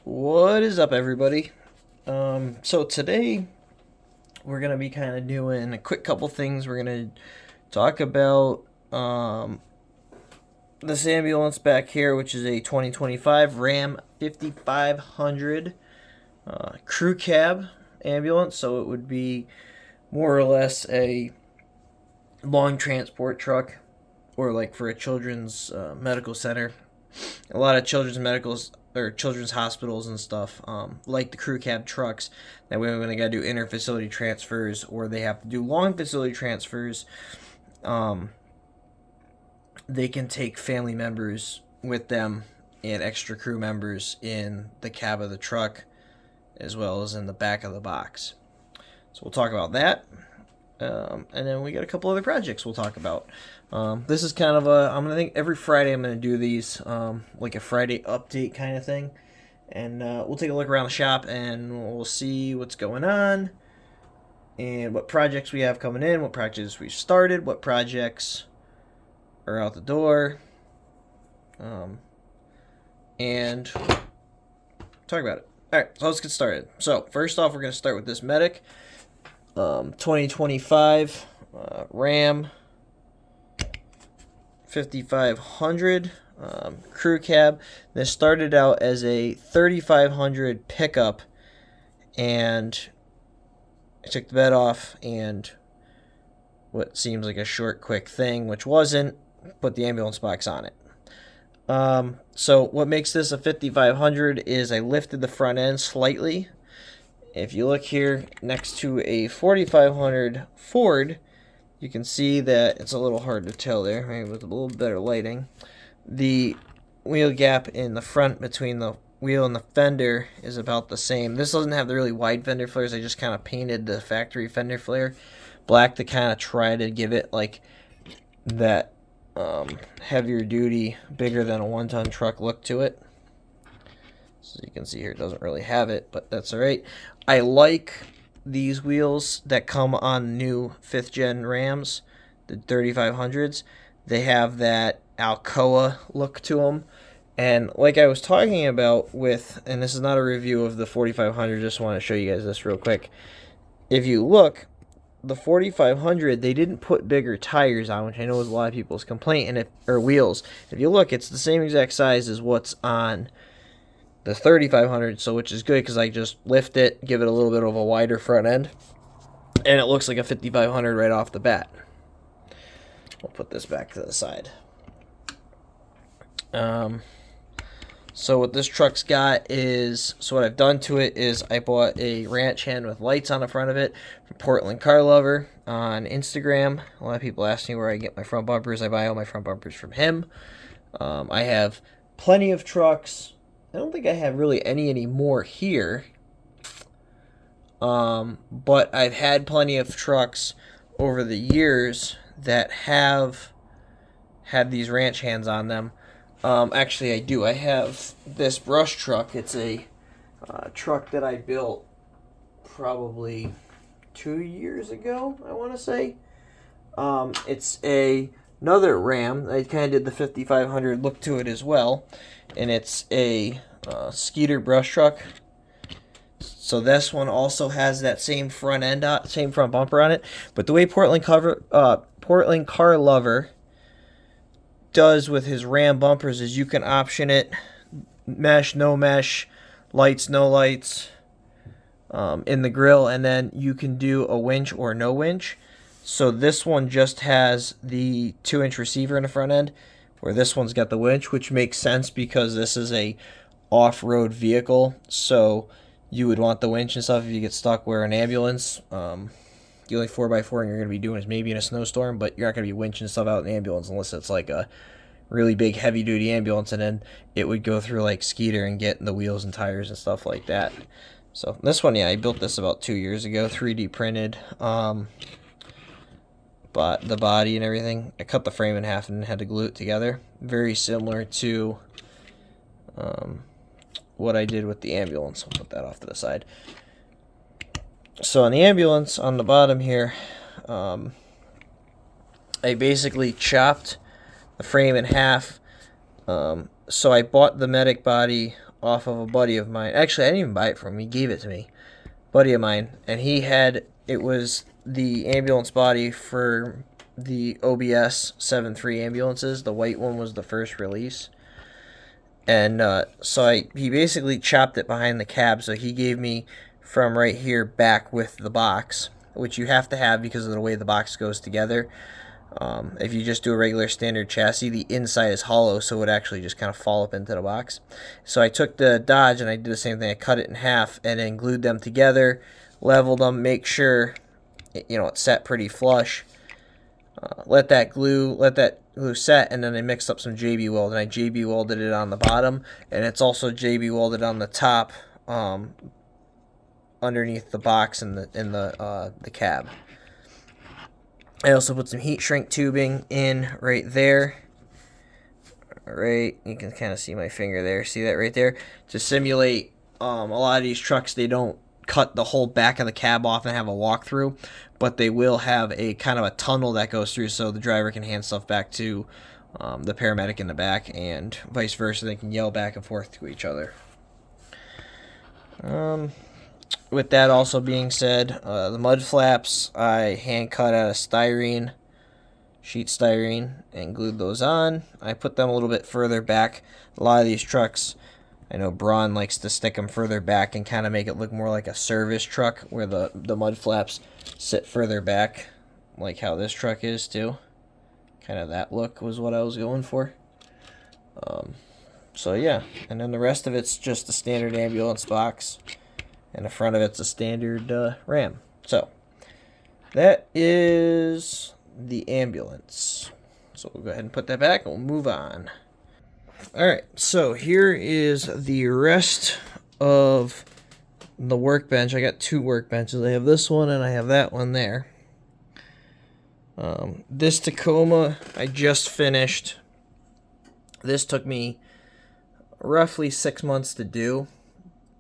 What is up, everybody? So today we're gonna be kind of doing a quick couple things. We're gonna talk about this ambulance back here, which is a 2025 Ram 5500 crew cab ambulance. So it would be more or less a long transport truck, or like for a children's medical center. A lot of children's medicals or children's hospitals and stuff, like the crew cab trucks, that way when they gotta do inter-facility transfers or they have to do long facility transfers, they can take family members with them and extra crew members in the cab of the truck as well as in the back of the box. So we'll talk about that. And then we got a couple other projects we'll talk about. This is kind of I'm going to think every Friday I'm going to do these, like a Friday update kind of thing. And we'll take a look around the shop and we'll see what's going on and what projects we have coming in, what projects we've started, what projects are out the door, and talk about it. Alright, so let's get started. So, first off, we're going to start with this Medic 2025 Ram 5500 crew cab. This started out as a 3500 pickup, and I took the bed off and what seems like a short, quick thing, which wasn't, put the ambulance box on it. So what makes this a 5500 is I lifted the front end slightly. If you look here next to a 4500 Ford, you can see that it's a little hard to tell there, maybe with a little better lighting. The wheel gap in the front between the wheel and the fender is about the same. This doesn't have the really wide fender flares. I just kind of painted the factory fender flare black to kind of try to give it like that heavier duty, bigger than a one-ton truck look to it. So you can see here it doesn't really have it, but that's alright. I like these wheels that come on new 5th gen Rams, the 3500s. They have that Alcoa look to them. And like I was talking about with, and this is not a review of the 4500, just want to show you guys this real quick. If you look, the 4500, they didn't put bigger tires on, which I know is a lot of people's complaint, or wheels. If you look, it's the same exact size as what's on the 3500, so which is good because I just lift it, give it a little bit of a wider front end, and it looks like a 5500 right off the bat. We'll put this back to the side. So what this truck's got is, so what I've done to it is I bought a ranch hand with lights on the front of it from Portland Car Lover on Instagram. A lot of people ask me where I get my front bumpers. I buy all my front bumpers from him. I have plenty of trucks. I don't think I have really any anymore here. But I've had plenty of trucks over the years that have had these ranch hands on them. Actually, I do. I have this brush truck. It's a truck that I built probably 2 years ago, I want to say. It's another Ram. I kind of did the 5500 look to it as well. And it's a Skeeter brush truck. So this one also has that same front end, same front bumper on it. But the way Portland Car Lover does with his Ram bumpers is you can option it mesh, no mesh, lights, no lights, in the grill, and then you can do a winch or no winch. So this one just has the 2-inch receiver in the front end, where this one's got the winch, which makes sense because this is a off-road vehicle, so you would want the winch and stuff if you get stuck where an ambulance, the only 4x4 you're going to be doing is maybe in a snowstorm, but you're not going to be winching stuff out in an ambulance unless it's like a really big heavy-duty ambulance, and then it would go through like Skeeter and get in the wheels and tires and stuff like that. So this one, yeah, I built this about 2 years ago, 3D printed, but the body and everything. I cut the frame in half and had to glue it together. Very similar to what I did with the ambulance. I'll put that off to the side. So on the ambulance, on the bottom here, I basically chopped the frame in half. So I bought the Medic body off of a buddy of mine. Actually, I didn't even buy it from him. He gave it to me. Buddy of mine. And it was the ambulance body for the OBS 7.3 ambulances. The white one was the first release. And he basically chopped it behind the cab. So he gave me from right here back with the box, which you have to have because of the way the box goes together. If you just do a regular standard chassis, the inside is hollow, so it would actually just kind of fall up into the box. So I took the Dodge and I did the same thing. I cut it in half and then glued them together, leveled them, make sure it set pretty flush. Let that glue set, and then I mixed up some JB Weld, and I JB welded it on the bottom, and it's also JB welded on the top, underneath the box in the cab. I also put some heat shrink tubing in right there. Right, you can kind of see my finger there. See that right there? To simulate, a lot of these trucks, they don't cut the whole back of the cab off and have a walkthrough, but they will have a kind of a tunnel that goes through so the driver can hand stuff back to the paramedic in the back, and vice versa. They can yell back and forth to each other. With that also being said, the mud flaps I hand cut out of sheet styrene, and glued those on. I put them a little bit further back. A lot of these trucks, I know Braun likes to stick them further back and kind of make it look more like a service truck, where the mud flaps sit further back, like how this truck is too. Kind of that look was what I was going for. So yeah, and then the rest of it's just a standard ambulance box, and the front of it's a standard Ram. So that is the ambulance. So we'll go ahead and put that back and we'll move on. Alright, so here is the rest of the workbench. I got two workbenches. I have this one and I have that one there. This Tacoma I just finished. This took me roughly 6 months to do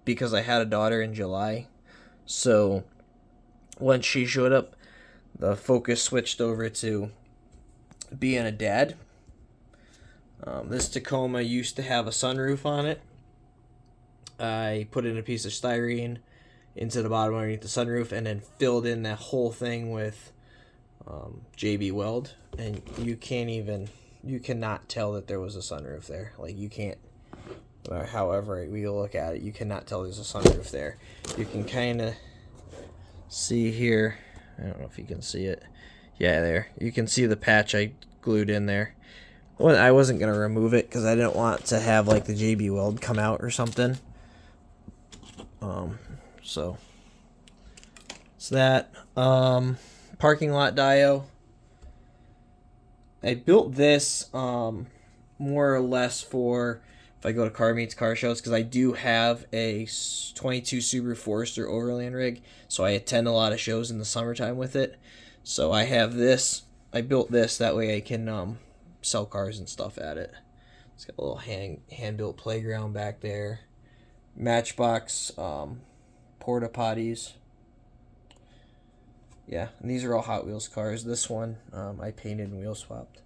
because I had a daughter in July. So once she showed up, the focus switched over to being a dad. This Tacoma used to have a sunroof on it. I put in a piece of styrene into the bottom underneath the sunroof and then filled in that whole thing with JB Weld, and you cannot tell that there was a sunroof there. Like, you can't, or however we look at it, you cannot tell there's a sunroof there. You can kind of see here, I don't know if you can see it. Yeah, there. You can see the patch I glued in there. Well, I wasn't going to remove it because I didn't want to have like the JB Weld come out or something. So it's that. Parking lot dio. I built this more or less for if I go to car meets, car shows, because I do have a 22 Subaru Forester Overland rig, so I attend a lot of shows in the summertime with it. So I have this. I built this that way I can sell cars and stuff at it. It's got a little hand-built playground back there. Matchbox porta potties. Yeah, and these are all Hot Wheels cars. This one I painted and wheel swapped.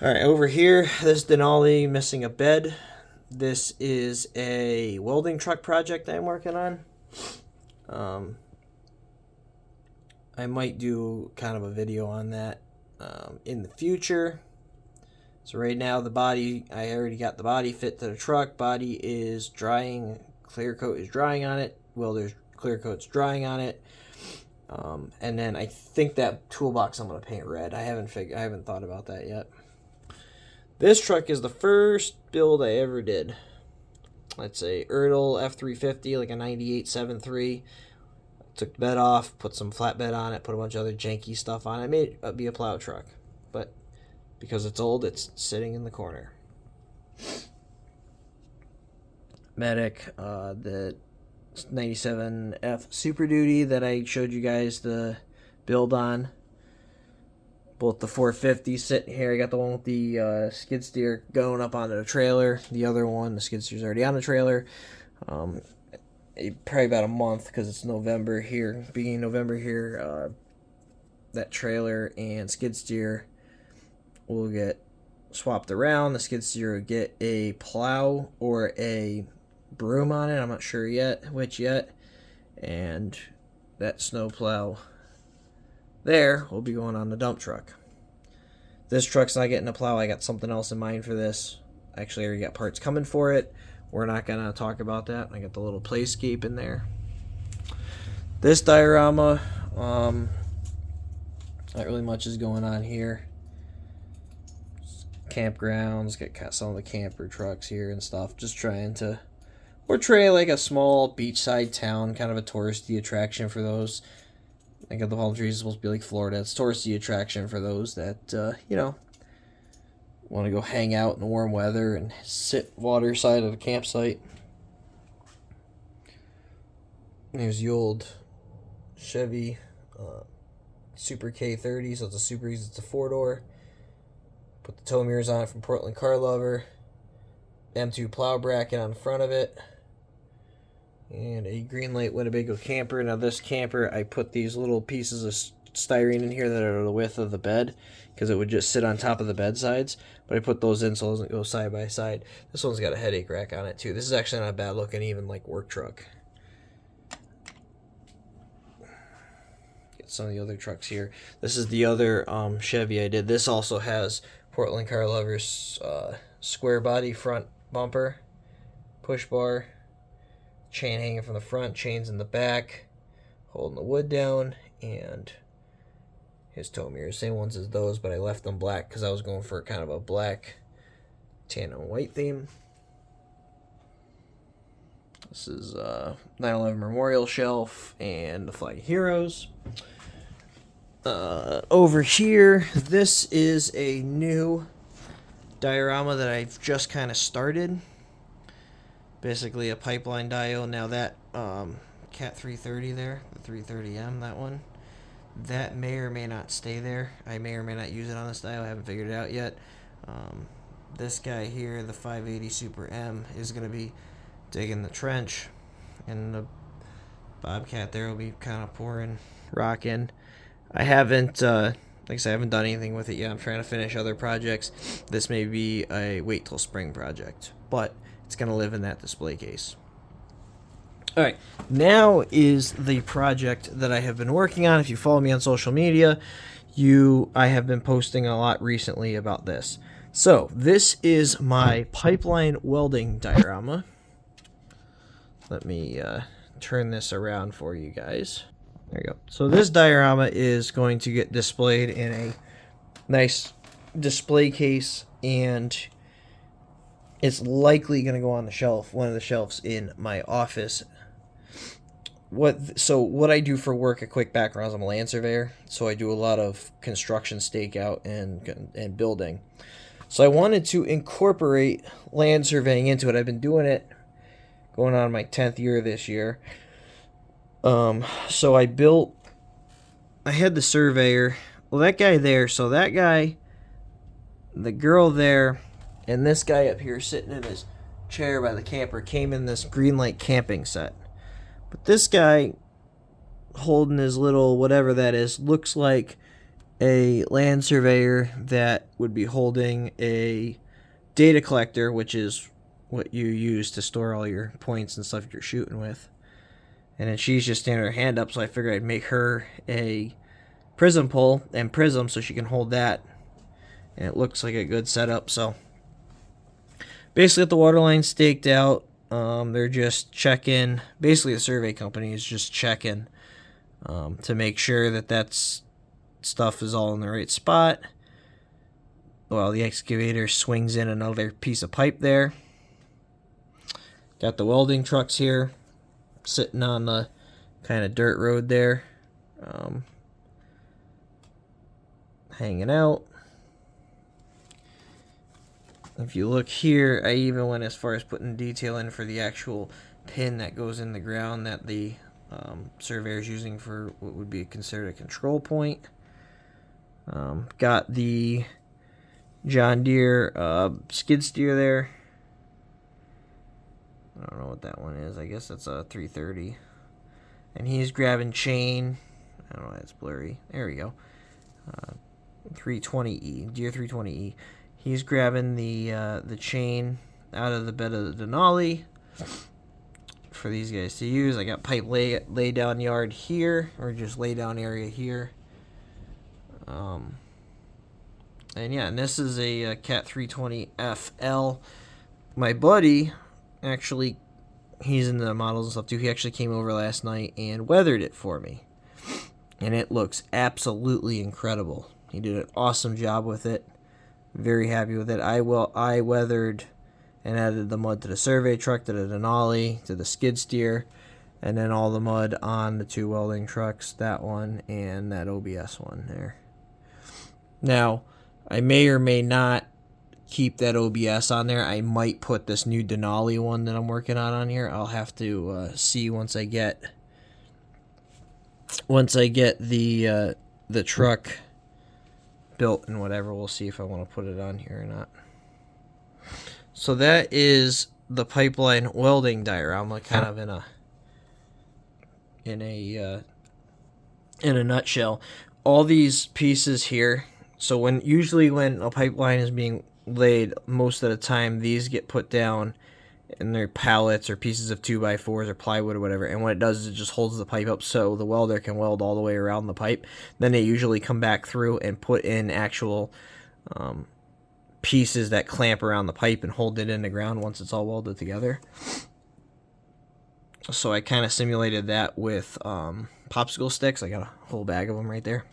Alright, over here, this Denali missing a bed. This is a welding truck project I'm working on. I might do kind of a video on that in the future. So right now the body, I already got the body fit to the truck. Body is drying, clear coat is drying on it. Welder's clear coat's drying on it. And then I think that toolbox I'm going to paint red. I haven't thought about that yet. This truck is the first build I ever did. It's a Erdl F350, like a 98 7.3. Took the bed off, put some flatbed on it, put a bunch of other janky stuff on it. Made it be a plow truck. But because it's old, it's sitting in the corner. Medic, the 97F Super Duty that I showed you guys the build on. Both the 450 sitting here. I got the one with the skid steer going up onto the trailer. The other one, the skid steer's already on the trailer. Probably about a month because it's November here, beginning of November here. That trailer and skid steer will get swapped around. The skid steer would get a plow or a broom on it. I'm not sure yet which yet. And that snow plow there will be going on the dump truck. This truck's not getting a plow. I got something else in mind for this. Actually, I already got parts coming for it. We're not going to talk about that. I got the little playscape in there. This diorama, not really much is going on here. Campgrounds, got some of the camper trucks here and stuff. Just trying to portray like a small beachside town, kind of a touristy attraction for those. I got the palm trees supposed to be like Florida. It's a touristy attraction for those that, you know, want to go hang out in the warm weather and sit water side of the campsite. Here's the old Chevy Super K30, so it's a Super Easy, it's a 4-door. Put the tow mirrors on it from Portland Car Lover. M2 plow bracket on the front of it. And a Greenlight Winnebago camper. Now this camper, I put these little pieces of styrene in here that are the width of the bed, because it would just sit on top of the bed sides. But I put those in so it doesn't go side by side. This one's got a headache rack on it too. This is actually not a bad looking, even like work truck. Get some of the other trucks here. This is the other Chevy I did. This also has Portland Car Lover's square body front bumper, push bar, chain hanging from the front, chains in the back, holding the wood down, and his tow mirrors. Same ones as those, but I left them black because I was going for kind of a black, tan, and white theme. This is 9/11 Memorial Shelf and the Flag of Heroes. Over here, this is a new diorama that I've just kind of started. Basically a pipeline dio. Now that Cat 330 there, the 330M, that one, that may or may not stay there. I may or may not use it on this dio. I haven't figured it out yet. This guy here, the 580 Super M, is going to be digging the trench, and the Bobcat there will be kind of pouring rock in. I haven't, like I said, I haven't done anything with it yet. I'm trying to finish other projects. This may be a wait till spring project, but it's going to live in that display case. All right, now is the project that I have been working on. If you follow me on social media, I have been posting a lot recently about this. So this is my pipeline welding diorama. Let me turn this around for you guys. There you go. So this diorama is going to get displayed in a nice display case, and it's likely going to go on the shelf, one of the shelves in my office. What I do for work, a quick background, is I'm a land surveyor, so I do a lot of construction stakeout and building. So I wanted to incorporate land surveying into it. I've been doing it going on my 10th year this year. So I had the surveyor, well, that guy there, so that guy, the girl there, and this guy up here sitting in his chair by the camper came in this Greenlight camping set. But this guy holding his little whatever that is looks like a land surveyor that would be holding a data collector, which is what you use to store all your points and stuff you're shooting with. And then she's just standing her hand up, so I figured I'd make her a prism pole and prism so she can hold that. And it looks like a good setup. So basically got the water line staked out. They're just checking. Basically the survey company is just checking to make sure that stuff is all in the right spot. Well, the excavator swings in another piece of pipe there. Got the welding trucks here sitting on the kind of dirt road there, hanging out. If you look here, I even went as far as putting detail in for the actual pin that goes in the ground that the surveyor is using for what would be considered a control point. Got the John Deere skid steer there. I don't know what that one is. I guess that's a 330. And he's grabbing chain. I don't know why it's blurry. There we go. 320E. Deere 320E. he's grabbing the chain out of the bed of the Denali for these guys to use. I got pipe lay down yard here, or just lay down area here. And yeah, and this is a Cat 320 FL. My buddy, actually, he's into the models and stuff too. He actually came over last night and weathered it for me. And it looks absolutely incredible. He did an awesome job with it. Very happy with it. I weathered and added the mud to the survey truck, to the Denali, to the skid steer, and then all the mud on the 2 welding trucks, that one and that OBS one there. Now, I may or may not keep that OBS on there. I might put this new Denali one that I'm working on here. I'll have to see once I get the truck built and whatever. We'll see if I want to put it on here or not. So that is the pipeline welding diorama, kind of in a nutshell. All these pieces here. So usually when a pipeline is being laid, most of the time these get put down and they're pallets or pieces of 2x4s or plywood or whatever, and what it does is it just holds the pipe up so the welder can weld all the way around the pipe. Then they usually come back through and put in actual pieces that clamp around the pipe and hold it in the ground once it's all welded together. So I kind of simulated that with popsicle sticks. I got a whole bag of them right there.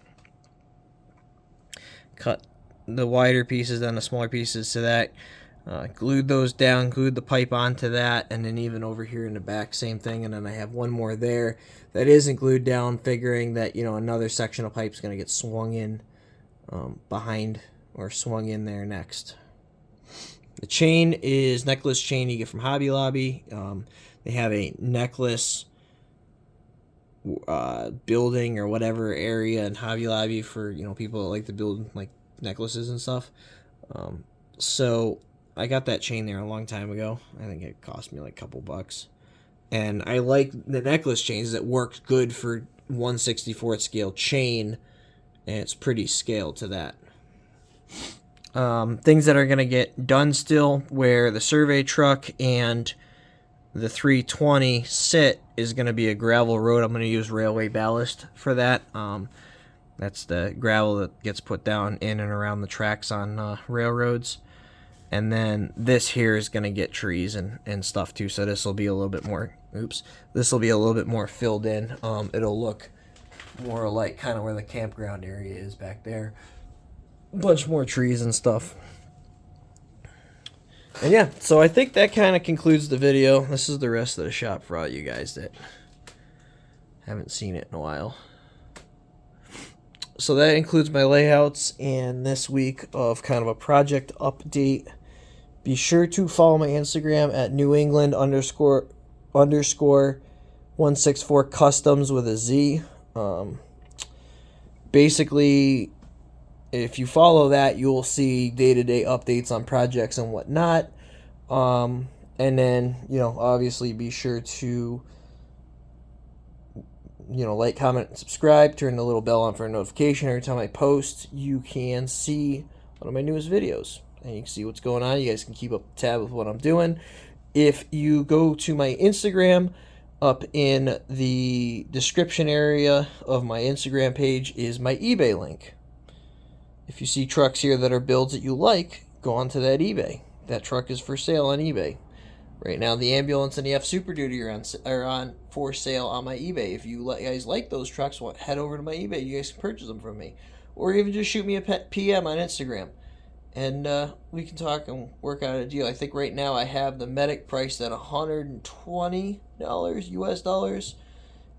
Cut the wider pieces down to smaller pieces to that. Glued those down, glued the pipe onto that, and then even over here in the back, same thing. And then I have one more there that isn't glued down, figuring that, you know, another section of pipe is going to get swung in behind, or swung in there next. The chain is necklace chain you get from Hobby Lobby. They have a necklace building or whatever area in Hobby Lobby for, you know, people that like to build like necklaces and stuff. So I got that chain there a long time ago. I think it cost me like a couple bucks. And I like the necklace chains that work good for 1/64th scale chain, and it's pretty scaled to that. Things that are going to get done still, where the survey truck and the 320 sit, is going to be a gravel road. I'm going to use railway ballast for that. That's the gravel that gets put down in and around the tracks on railroads. And then this here is going to get trees and stuff too. So this will be a little bit more, this will be a little bit more filled in. It'll look more like kind of where the campground area is back there. A bunch more trees and stuff. And yeah, so I think that kind of concludes the video. This is the rest of the shop for all you guys that haven't seen it in a while. So that includes my layouts and this week of kind of a project update. Be sure to follow my Instagram at New England _164 customs with a Z. Basically, if you follow that, you'll see day-to-day updates on projects and whatnot. And then, you know, obviously be sure to, you know, like, comment, and subscribe. Turn the little bell on for a notification. Every time I post, you can see one of my newest videos. And you can see what's going on. You guys can keep up tab with what I'm doing. If you go to my Instagram, up in the description area of my Instagram page is my eBay link. If you see trucks here that are builds that you like, go on to that eBay. That truck is for sale on eBay. Right now, the ambulance and the F Super Duty are on for sale on my eBay. If you guys like those trucks, head over to my eBay. You guys can purchase them from me. Or even just shoot me a PM on Instagram. And we can talk and work out a deal. I think right now I have the Medic priced at $120 US dollars.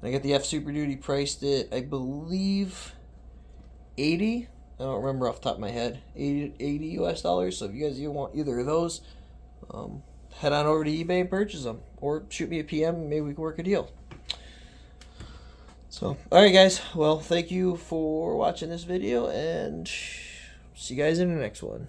And I got the F Super Duty priced at, I believe, 80. I don't remember off the top of my head. 80 US dollars. So if you guys want either of those, head on over to eBay and purchase them. Or shoot me a PM and maybe we can work a deal. So, alright guys. Well, thank you for watching this video, and see you guys in the next one.